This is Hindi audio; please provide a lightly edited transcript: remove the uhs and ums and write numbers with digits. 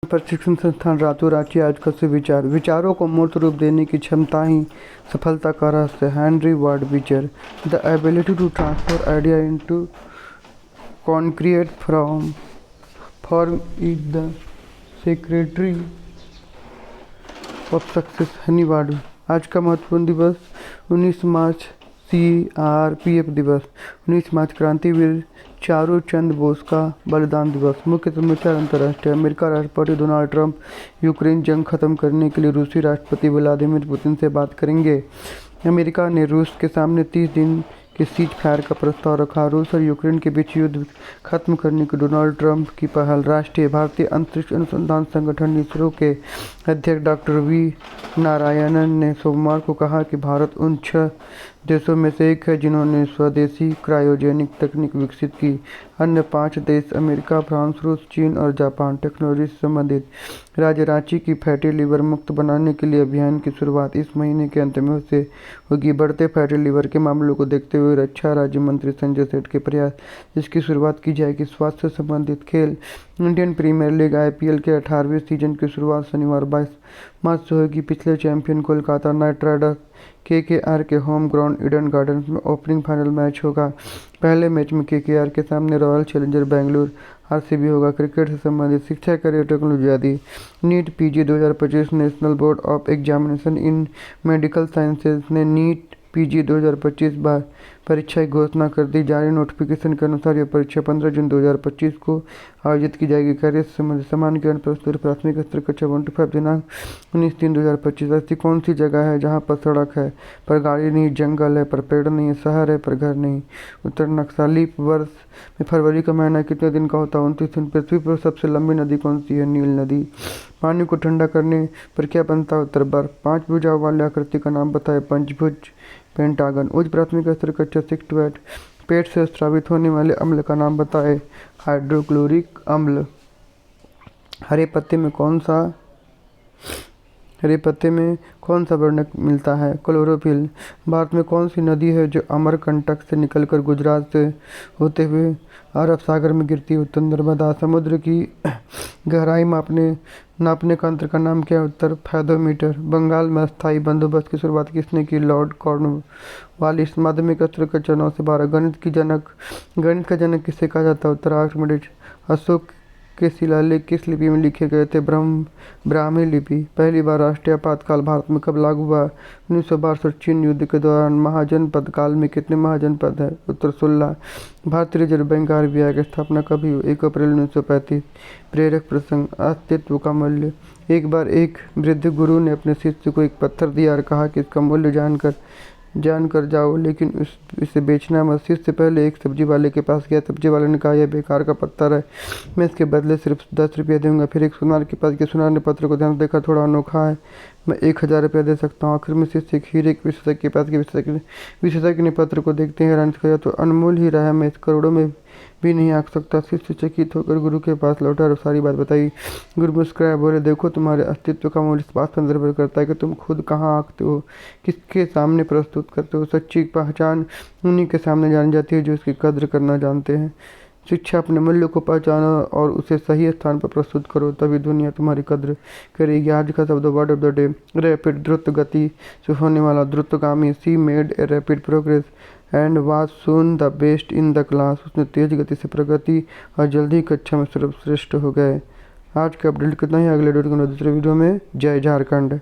प्रशिक्षण संस्थान रातों-रात आज का सुविचार। विचारों को मूर्त रूप देने की क्षमता ही सफलता का रहस्य। Henry Ward Beecher. The ability to transfer idea into concrete form is the secretary of success. हनी वाडू। आज का महत्वपूर्ण दिवस 19 मार्च CRPF दिवस। 19 मार्च क्रांतिवीर चारू चंद बोस का बलिदान दिवस। मुख्य समाचार अंतर्राष्ट्रीय। अमेरिका राष्ट्रपति डोनाल्ड ट्रंप यूक्रेन जंग खत्म करने के लिए रूसी राष्ट्रपति व्लादिमीर पुतिन से बात करेंगे। अमेरिका ने रूस के सामने 30 दिन के सीज फायर का प्रस्ताव रखा। रूस और यूक्रेन के बीच युद्ध खत्म करने की डोनाल्ड ट्रंप की पहल। राष्ट्रीय भारतीय अंतरिक्ष अनुसंधान संगठन इसरो के अध्यक्ष डॉक्टर वी नारायणन ने सोमवार को कहा कि भारत उन 6 देशों में से एक है जिन्होंने स्वदेशी क्रायोजेनिक तकनीक विकसित की। अन्य 5 देश अमेरिका, फ्रांस, रूस, चीन और जापान। टेक्नोलॉजी से संबंधित। राज्य रांची की फैटी लीवर मुक्त बनाने के लिए अभियान की शुरुआत इस महीने के अंत में से होगी। बढ़ते फैटी लीवर के मामलों को देखते हुए रक्षा राज्य मंत्री संजय सेठ के प्रयास इसकी शुरुआत की जाएगी। स्वास्थ्य से संबंधित खेल। इंडियन प्रीमियर लीग IPL के 18वें सीजन की शुरुआत शनिवार 22 मार्च से होगी। पिछले champion Kolkata Knight Riders KKR के होम ग्राउंड ईडन गार्डन्स में ओपनिंग फाइनल मैच होगा। पहले मैच में KKR के सामने रॉयल चैलेंजर बेंगलुरु RCB होगा। क्रिकेट से संबंधित शिक्षा, करियर, टेक्नोलॉजी आदि। NEET PG 2025। National Board of Examination in Medical Sciences ने नीट PG 2025 परीक्षा की घोषणा कर दी। जारी नोटिफिकेशन के अनुसार यह परीक्षा 15 जून 2025 को आयोजित की जाएगी। कार्य से संबंधित सामान्य ज्ञान प्रश्नोत्तरी प्राथमिक स्तर कक्षा 1 to 5 दिनांक 19/3/2025। ऐसी कौन सी जगह है जहाँ पर सड़क है पर गाड़ी नहीं, जंगल है पर पेड़ नहीं, शहर है पर घर नहीं? उत्तर नक्शा। लीप वर्ष में फरवरी का महीना कितने दिन का होता है? 29 दिन। पृथ्वी पर सबसे लंबी नदी कौन सी है? नील नदी। पानी को ठंडा करने पर क्या बनता है? उत्तर बर्फ। 5 भुजाओं वाली आकृति का नाम बताएं? पंचभुज, पेंटागन। उच्च प्राथमिक स्तर कक्षा 6 to 8। पेट से स्रावित होने वाले अम्ल का नाम बताएं? हाइड्रोक्लोरिक अम्ल। हरे पत्ते में कौन सा वर्णक मिलता है? क्लोरोफिल। भारत में कौन सी नदी है जो अमरकंटक से निकलकर गुजरात से होते हुए अरब सागर में गिरती है? उत्तर नर्मदा। समुद्र की गहराई नापने का यंत्र का नाम क्या है? उत्तर फेदोमीटर। बंगाल में अस्थायी बंदोबस्त की शुरुआत किसने की? Lord Cornwallis. माध्यमिक स्तर कक्षा 9 से 12। गणित का जनक किसे कहा जाता है? उत्तर आर्किमिडीज। अशोक के शिलालेख किस लिपि में लिखे गए थे? ब्राह्मी लिपि। पहली बार राष्ट्रीय आपातकाल भारत में कब लागू हुआ? 1962 चीन युद्ध के दौरान। महाजनपद काल में कितने महाजनपद हैं? उत्तर 16। भारतीय रिजर्व बैंक RBI की स्थापना कब हुई? 1 अप्रैल 1935। प्रेरक प्रसंग। अस्तित्व का मूल्य। एक बार एक वृद्ध गुरु ने अपने शिष्य को एक पत्थर दिया और कहा कि इसका मूल्य जानकर जाओ, लेकिन इसे बेचना मत। शिष्य पहले एक सब्जी वाले के पास गया। सब्जी वाले ने कहा, यह बेकार का पत्थर है, मैं इसके बदले सिर्फ 10 रुपये दूंगा। फिर एक सुनार के पास गया। सुनार ने पत्थर को ध्यान से देखा, थोड़ा अनोखा है, मैं 1000 रुपये दे सकता हूँ। आखिर में शिष्य एक हीरे के विशेषज्ञ के पास गया। विशेषज्ञ ने पत्थर को देखते ही हैरान से कहा, तो अनमोल हीरा है, मैं इस करोड़ों में भी नहीं आंक सकता। शिष्य चकित होकर गुरु के पास लौटा और सारी बात बताई। गुरु मुस्कुराए, बोले, देखो, तुम्हारे अस्तित्व का मूल्य इस बात पर निर्भर करता है कि तुम खुद कहाँ आंकते हो, किसके सामने प्रस्तुत करते हो। सच्ची पहचान उन्हीं के सामने जानी जाती है जो इसकी कद्र करना जानते हैं। शिक्षा। अपने मूल्य को पहचानो और उसे सही स्थान पर प्रस्तुत करो, तभी दुनिया तुम्हारी कद्र करेगी। आज का शब्द word of the day. Rapid. द्रुत गति से होने वाला। द्रुतगामी। She made a rapid progress and was soon the best in the class. उसने तेज गति से प्रगति और जल्दी ही कक्षा में सर्वश्रेष्ठ हो गए। आज का अपडेट कितना ही। अगले वीडियो को दूसरे वीडियो में। जय झारखंड।